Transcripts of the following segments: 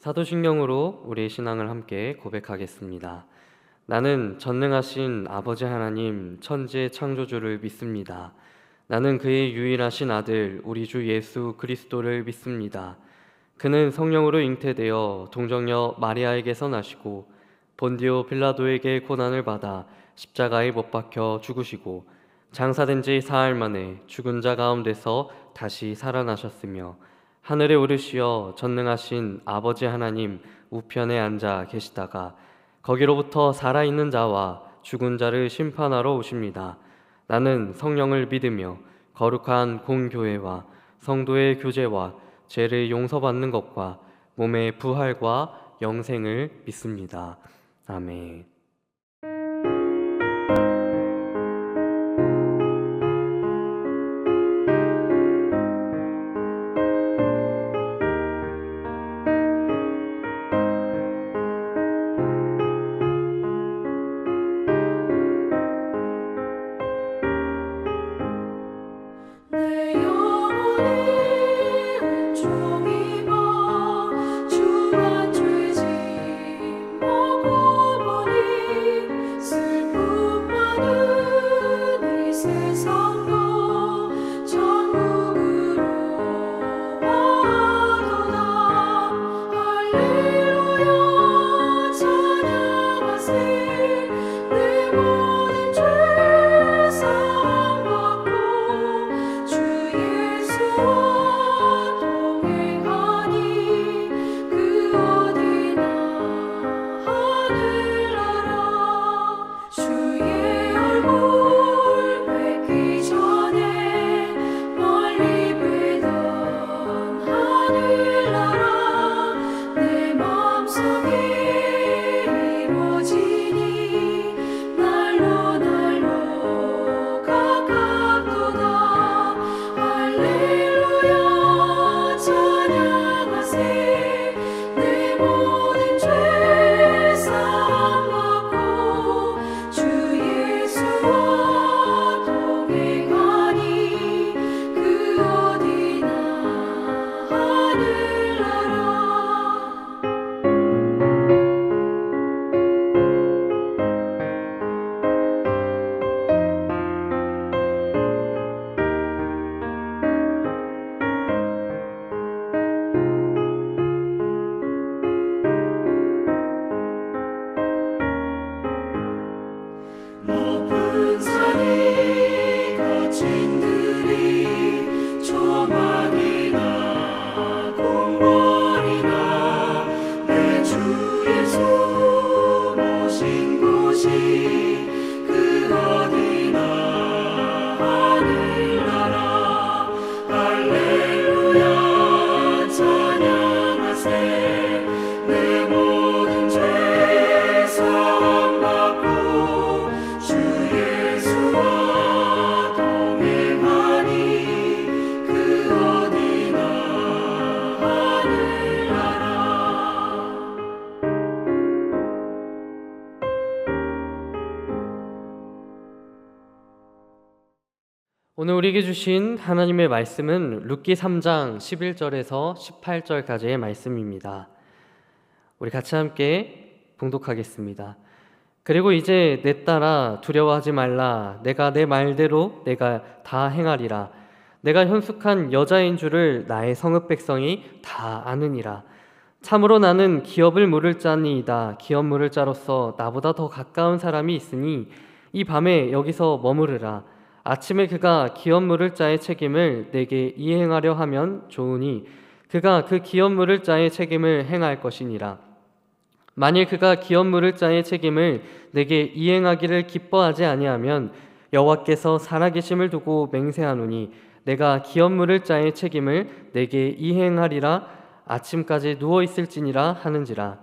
사도신경으로 우리의 신앙을 함께 고백하겠습니다. 나는 전능하신 아버지 하나님 천지의 창조주를 믿습니다. 나는 그의 유일하신 아들 우리 주 예수 그리스도를 믿습니다. 그는 성령으로 잉태되어 동정녀 마리아에게서 나시고 본디오 빌라도에게 고난을 받아 십자가에 못 박혀 죽으시고 장사된 지 사흘 만에 죽은 자 가운데서 다시 살아나셨으며 하늘에 오르시어 전능하신 아버지 하나님 우편에 앉아 계시다가 거기로부터 살아있는 자와 죽은 자를 심판하러 오십니다. 나는 성령을 믿으며 거룩한 공교회와 성도의 교제와 죄를 용서받는 것과 몸의 부활과 영생을 믿습니다. 아멘. 오늘 우리에게 주신 하나님의 말씀은 룻기 3장 11절에서 18절까지의 말씀입니다. 우리 같이 함께 봉독하겠습니다. 그리고 이제 내 딸아 두려워하지 말라. 내가 내 말대로 내가 다 행하리라. 내가 현숙한 여자인 줄을 나의 성읍 백성이 다 아느니라. 참으로 나는 기업을 물을 자니이다. 기업 물을 자로서 나보다 더 가까운 사람이 있으니 이 밤에 여기서 머무르라. 아침에 그가 기업 물을 자의 책임을 내게 이행하려 하면 좋으니 그가 그 기업 물을 자의 책임을 행할 것이니라. 만일 그가 기업 물을 자의 책임을 내게 이행하기를 기뻐하지 아니하면 여호와께서 살아계심을 두고 맹세하노니 내가 기업 물을 자의 책임을 내게 이행하리라. 아침까지 누워 있을지니라 하는지라.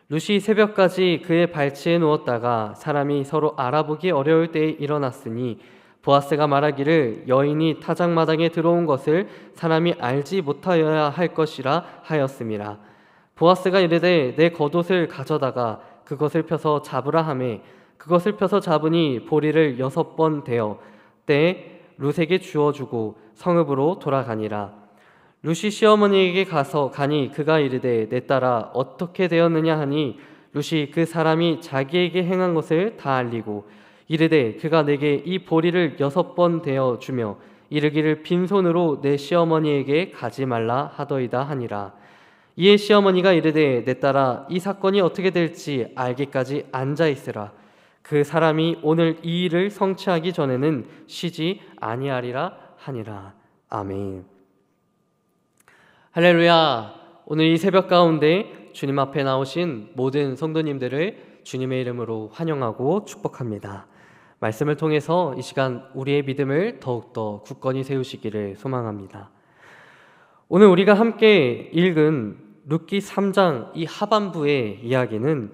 룻이 새벽까지 그의 발치에 누웠다가 사람이 서로 알아보기 어려울 때에 일어났으니 보아스가 말하기를 여인이 타작마당에 들어온 것을 사람이 알지 못하여야 할 것이라 하였음이라. 보아스가 이르되 내 겉옷을 가져다가 그것을 펴서 잡으라 하매 그것을 펴서 잡으니 보리를 6번 대어 때에 룻에게 주어주고 성읍으로 돌아가니라. 룻이 시어머니에게 가니 그가 이르되 내 딸아 어떻게 되었느냐 하니 룻이 그 사람이 자기에게 행한 것을 다 알리고 이르되 그가 내게 이 보리를 6번 되어 주며 이르기를 빈손으로 내 시어머니에게 가지 말라 하더이다 하니라. 이에 시어머니가 이르되 내 딸아 이 사건이 어떻게 될지 알기까지 앉아 있으라. 그 사람이 오늘 이 일을 성취하기 전에는 쉬지 아니하리라 하니라. 아멘. 할렐루야. 오늘 이 새벽 가운데 주님 앞에 나오신 모든 성도님들을 주님의 이름으로 환영하고 축복합니다. 말씀을 통해서 이 시간 우리의 믿음을 더욱더 굳건히 세우시기를 소망합니다. 오늘 우리가 함께 읽은 룻기 3장 이 하반부의 이야기는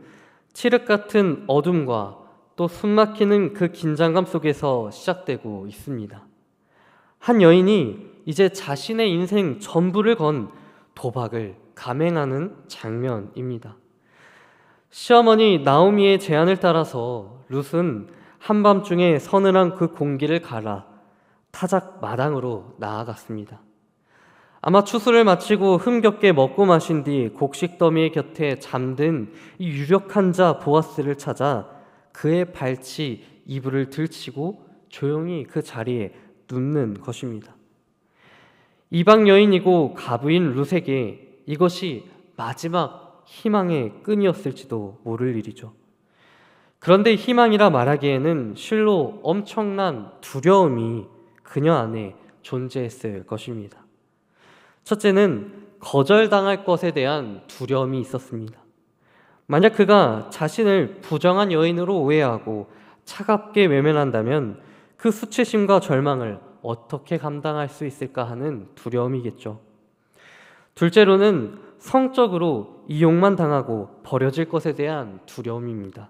칠흑 같은 어둠과 또 숨막히는 그 긴장감 속에서 시작되고 있습니다. 한 여인이 이제 자신의 인생 전부를 건 도박을 감행하는 장면입니다. 시어머니 나오미의 제안을 따라서 룻은 한밤중에 서늘한 그 공기를 갈아 타작 마당으로 나아갔습니다. 아마 추수를 마치고 흥겹게 먹고 마신 뒤 곡식 더미의 곁에 잠든 이 유력한 자 보아스를 찾아 그의 발치 이불을 들치고 조용히 그 자리에 눕는 것입니다. 이방 여인이고 가부인 룻에게 이것이 마지막 희망의 끈이었을지도 모를 일이죠. 그런데 희망이라 말하기에는 실로 엄청난 두려움이 그녀 안에 존재했을 것입니다. 첫째는 거절당할 것에 대한 두려움이 있었습니다. 만약 그가 자신을 부정한 여인으로 오해하고 차갑게 외면한다면 그 수치심과 절망을 어떻게 감당할 수 있을까 하는 두려움이겠죠. 둘째로는 성적으로 이용만 당하고 버려질 것에 대한 두려움입니다.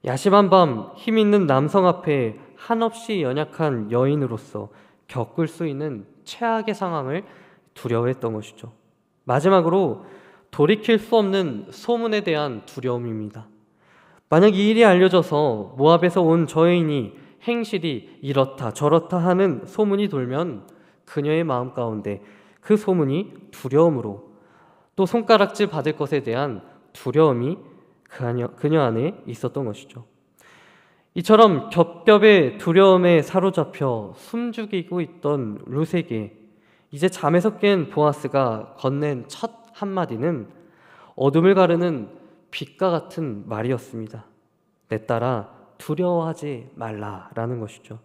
야심한 밤 힘 있는 남성 앞에 한없이 연약한 여인으로서 겪을 수 있는 최악의 상황을 두려워했던 것이죠. 마지막으로 돌이킬 수 없는 소문에 대한 두려움입니다. 만약 이 일이 알려져서 모압에서 온 저 여인이 행실이 이렇다 저렇다 하는 소문이 돌면 그녀의 마음 가운데 그 소문이 두려움으로 또 손가락질 받을 것에 대한 두려움이 그녀 안에 있었던 것이죠. 이처럼 겹겹의 두려움에 사로잡혀 숨죽이고 있던 룻에게 이제 잠에서 깬 보아스가 건넨 첫 한마디는 어둠을 가르는 빛과 같은 말이었습니다. 내 딸아 두려워하지 말라라는 것이죠.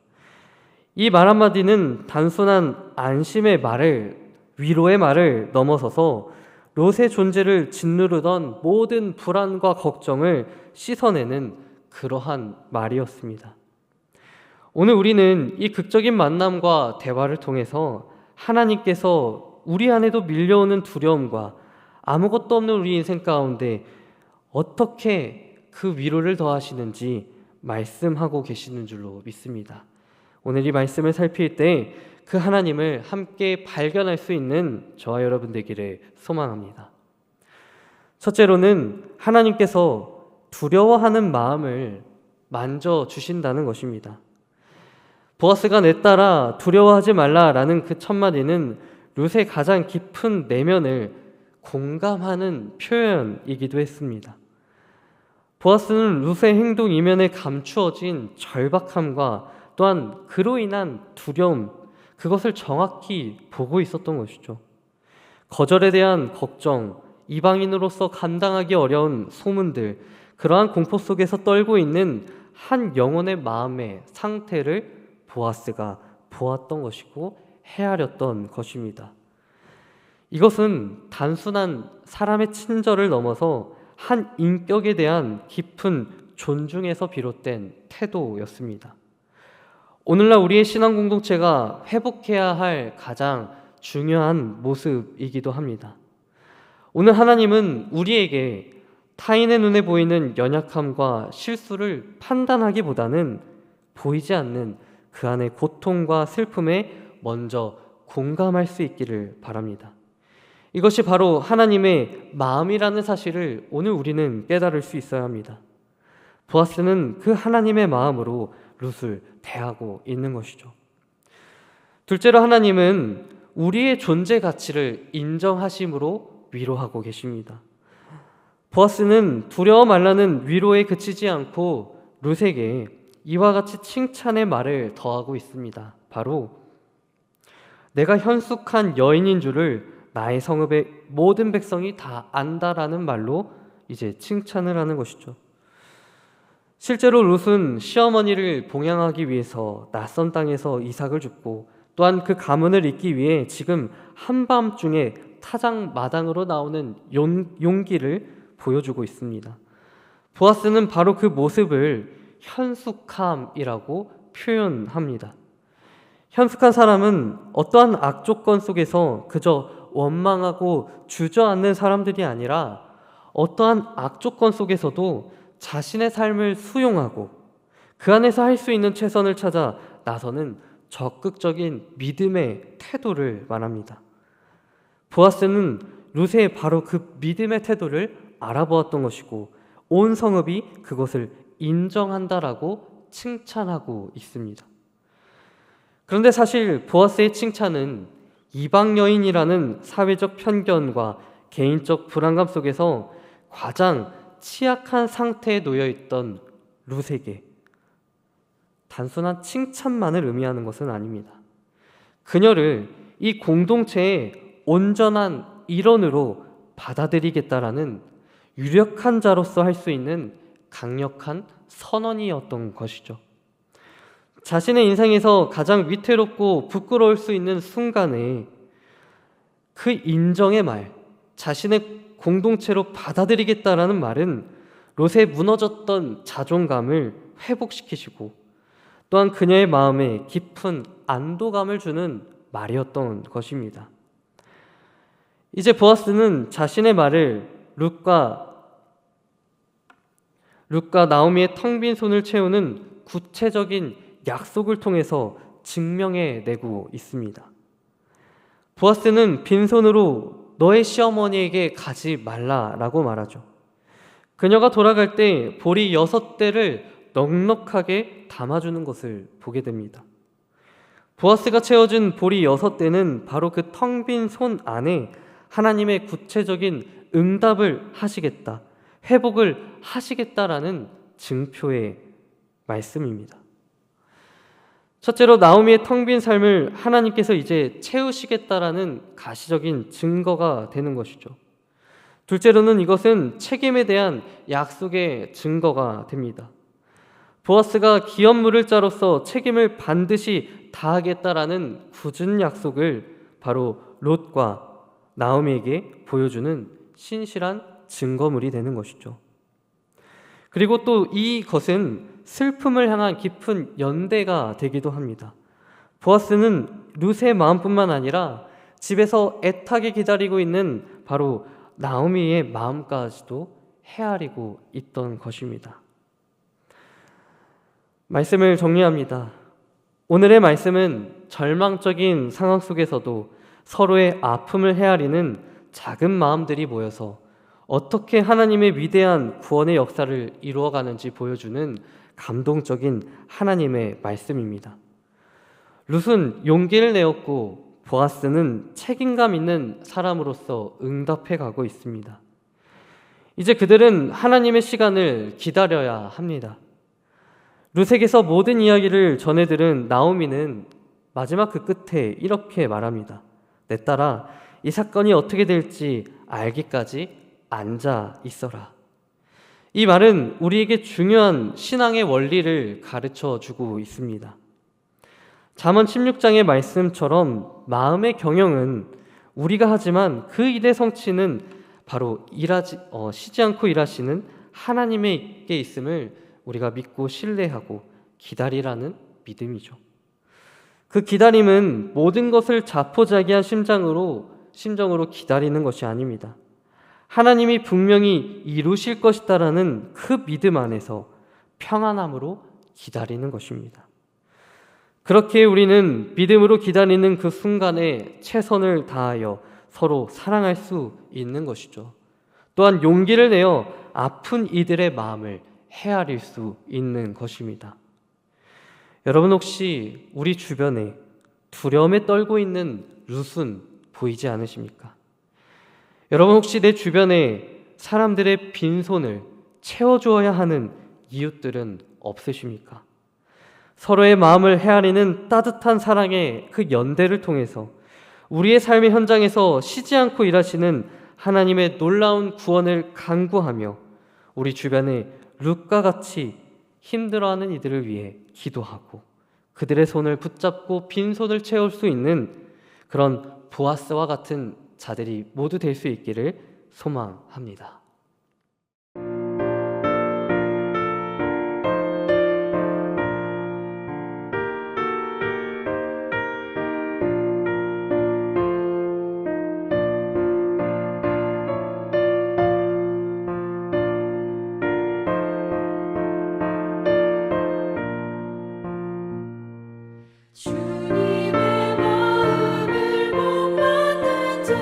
이 말 한마디는 단순한 안심의 말을, 위로의 말을 넘어서서 롯의 존재를 짓누르던 모든 불안과 걱정을 씻어내는 그러한 말이었습니다. 오늘 우리는 이 극적인 만남과 대화를 통해서 하나님께서 우리 안에도 밀려오는 두려움과 아무것도 없는 우리 인생 가운데 어떻게 그 위로를 더하시는지 말씀하고 계시는 줄로 믿습니다. 오늘 이 말씀을 살필 때 그 하나님을 함께 발견할 수 있는 저와 여러분 되기를 소망합니다. 첫째로는 하나님께서 두려워하는 마음을 만져주신다는 것입니다. 보아스가 내 딸아 두려워하지 말라라는 그 첫마디는 룻의 가장 깊은 내면을 공감하는 표현이기도 했습니다. 보아스는 룻의 행동 이면에 감추어진 절박함과 또한 그로 인한 두려움, 그것을 정확히 보고 있었던 것이죠. 거절에 대한 걱정, 이방인으로서 감당하기 어려운 소문들, 그러한 공포 속에서 떨고 있는 한 영혼의 마음의 상태를 보아스가 보았던 것이고 헤아렸던 것입니다. 이것은 단순한 사람의 친절을 넘어서 한 인격에 대한 깊은 존중에서 비롯된 태도였습니다. 오늘날 우리의 신앙 공동체가 회복해야 할 가장 중요한 모습이기도 합니다. 오늘 하나님은 우리에게 타인의 눈에 보이는 연약함과 실수를 판단하기보다는 보이지 않는 그 안의 고통과 슬픔에 먼저 공감할 수 있기를 바랍니다. 이것이 바로 하나님의 마음이라는 사실을 오늘 우리는 깨달을 수 있어야 합니다. 보아스는 그 하나님의 마음으로 룻을 대하고 있는 것이죠. 둘째로 하나님은 우리의 존재 가치를 인정하심으로 위로하고 계십니다. 보아스는 두려워 말라는 위로에 그치지 않고 룻에게 이와 같이 칭찬의 말을 더하고 있습니다. 바로 내가 현숙한 여인인 줄을 나의 성읍의 모든 백성이 다 안다라는 말로 이제 칭찬을 하는 것이죠. 실제로 룻은 시어머니를 봉양하기 위해서 낯선 땅에서 이삭을 줍고 또한 그 가문을 잇기 위해 지금 한밤중에 타작 마당으로 나오는 용기를 보여주고 있습니다. 보아스는 바로 그 모습을 현숙함이라고 표현합니다. 현숙한 사람은 어떠한 악조건 속에서 그저 원망하고 주저앉는 사람들이 아니라 어떠한 악조건 속에서도 자신의 삶을 수용하고 그 안에서 할 수 있는 최선을 찾아 나서는 적극적인 믿음의 태도를 말합니다. 보아스는 룻의 바로 그 믿음의 태도를 알아보았던 것이고 온 성읍이 그것을 인정한다라고 칭찬하고 있습니다. 그런데 사실 보아스의 칭찬은 이방 여인이라는 사회적 편견과 개인적 불안감 속에서 가장 취약한 상태에 놓여 있던 룻에게 단순한 칭찬만을 의미하는 것은 아닙니다. 그녀를 이 공동체의 온전한 일원으로 받아들이겠다라는 유력한 자로서 할 수 있는 강력한 선언이었던 것이죠. 자신의 인생에서 가장 위태롭고 부끄러울 수 있는 순간에 그 인정의 말, 자신의 공동체로 받아들이겠다라는 말은 롯의 무너졌던 자존감을 회복시키시고 또한 그녀의 마음에 깊은 안도감을 주는 말이었던 것입니다. 이제 보아스는 자신의 말을 룻과 나오미의 텅 빈 손을 채우는 구체적인 약속을 통해서 증명해내고 있습니다. 보아스는 빈손으로 너의 시어머니에게 가지 말라라고 말하죠. 그녀가 돌아갈 때 보리 6대를 넉넉하게 담아주는 것을 보게 됩니다. 보아스가 채워준 보리 6대는 바로 그 텅 빈 손 안에 하나님의 구체적인 응답을 하시겠다, 회복을 하시겠다라는 증표의 말씀입니다. 첫째로 나오미의 텅 빈 삶을 하나님께서 이제 채우시겠다라는 가시적인 증거가 되는 것이죠. 둘째로는 이것은 책임에 대한 약속의 증거가 됩니다. 보아스가 기업물을 자로서 책임을 반드시 다하겠다라는 굳은 약속을 바로 롯과 나오미에게 보여주는 신실한 증거물이 되는 것이죠. 그리고 또 이것은 슬픔을 향한 깊은 연대가 되기도 합니다. 보아스는 룻의 마음뿐만 아니라 집에서 애타게 기다리고 있는 바로 나오미의 마음까지도 헤아리고 있던 것입니다. 말씀을 정리합니다. 오늘의 말씀은 절망적인 상황 속에서도 서로의 아픔을 헤아리는 작은 마음들이 모여서 어떻게 하나님의 위대한 구원의 역사를 이루어가는지 보여주는 감동적인 하나님의 말씀입니다. 룻은 용기를 내었고 보아스는 책임감 있는 사람으로서 응답해 가고 있습니다. 이제 그들은 하나님의 시간을 기다려야 합니다. 룻에게서 모든 이야기를 전해들은 나오미는 마지막 그 끝에 이렇게 말합니다. 내 딸아, 이 사건이 어떻게 될지 알기까지 앉아 있어라. 이 말은 우리에게 중요한 신앙의 원리를 가르쳐 주고 있습니다. 잠언 16장의 말씀처럼 마음의 경영은 우리가 하지만 그 일의 성취는 바로 쉬지 않고 일하시는 하나님에게 있음을 우리가 믿고 신뢰하고 기다리라는 믿음이죠. 그 기다림은 모든 것을 자포자기한 심정으로 기다리는 것이 아닙니다. 하나님이 분명히 이루실 것이다라는 그 믿음 안에서 평안함으로 기다리는 것입니다. 그렇게 우리는 믿음으로 기다리는 그 순간에 최선을 다하여 서로 사랑할 수 있는 것이죠. 또한 용기를 내어 아픈 이들의 마음을 헤아릴 수 있는 것입니다. 여러분 혹시 우리 주변에 두려움에 떨고 있는 룻은 보이지 않으십니까? 여러분, 혹시 내 주변에 사람들의 빈손을 채워주어야 하는 이웃들은 없으십니까? 서로의 마음을 헤아리는 따뜻한 사랑의 그 연대를 통해서 우리의 삶의 현장에서 쉬지 않고 일하시는 하나님의 놀라운 구원을 간구하며 우리 주변에 룻과 같이 힘들어하는 이들을 위해 기도하고 그들의 손을 붙잡고 빈손을 채울 수 있는 그런 보아스와 같은 자들이 모두 될 수 있기를 소망합니다. 주님의 마음을 못 맞는 자,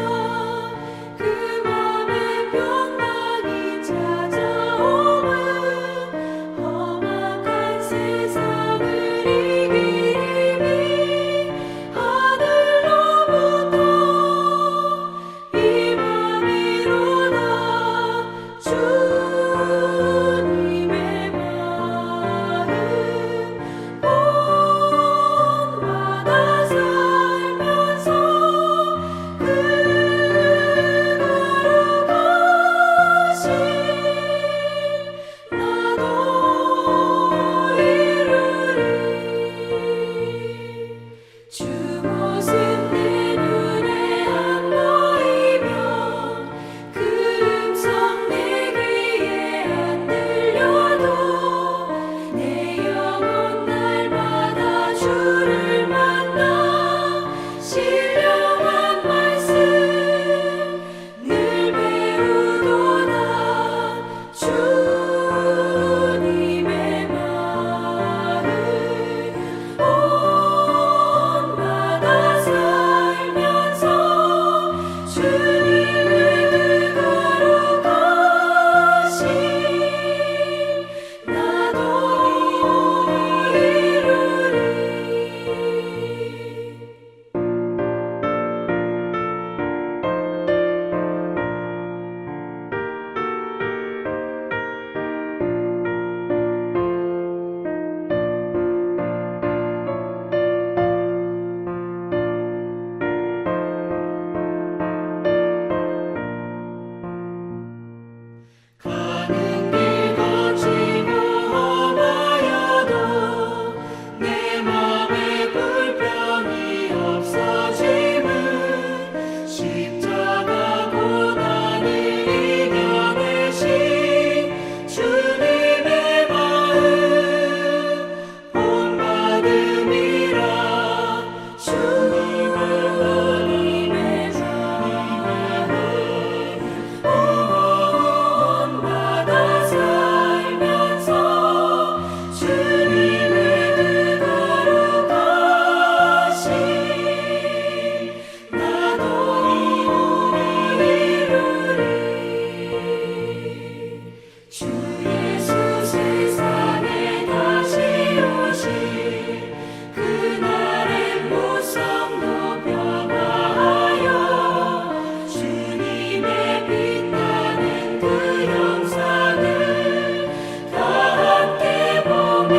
그 맘에 평강이 찾아오면 험악한 세상을 이기리니 하늘로부터 임함이로다. 주님의 마음 본받아 살면서 그거룩하신 나도 이루리. 주 모습 내 눈에 안 보이며 그 음성 내 귀에 안 들려도 내 영혼 날마다 주를 만나 신령한 말씀 늘 배우도다. 주님의 마음 본받아 살면서 주님의 거룩하신 나도 이루리. 가는 길 거치고 험하여도 내 맘에 불평이 없어짐은 십자가 고난을 이겨내신 주님의 마음 본받음이라. 주님의 본받아 살면서 주님의 거룩하신 나도 이루리. 주 예수 세상에 다시 오실 그날의 무성도 변화하여 주님의 빛나는 그 영상을 다 함께 보며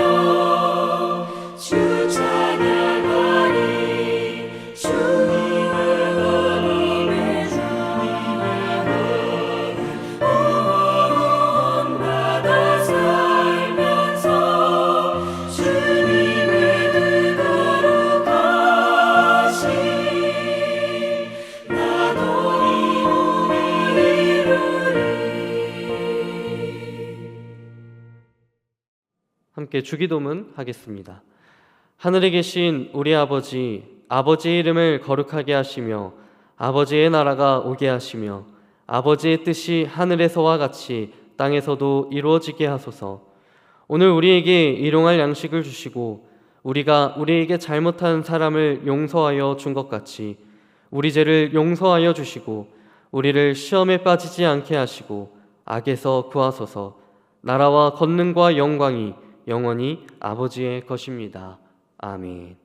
주 찬양하리. 주님의 본받아 살면서 주님의 거룩하신 나도 이루리. 함께 주기도문 하겠습니다. 하늘에 계신 우리 아버지, 아버지의 이름을 거룩하게 하시며 아버지의 나라가 오게 하시며 아버지의 뜻이 하늘에서와 같이 땅에서도 이루어지게 하소서. 오늘 우리에게 일용할 양식을 주시고 우리가 우리에게 잘못한 사람을 용서하여 준 것 같이 우리 죄를 용서하여 주시고 우리를 시험에 빠지지 않게 하시고 악에서 구하소서. 나라와 권능과 영광이 영원히 아버지의 것입니다. 아멘.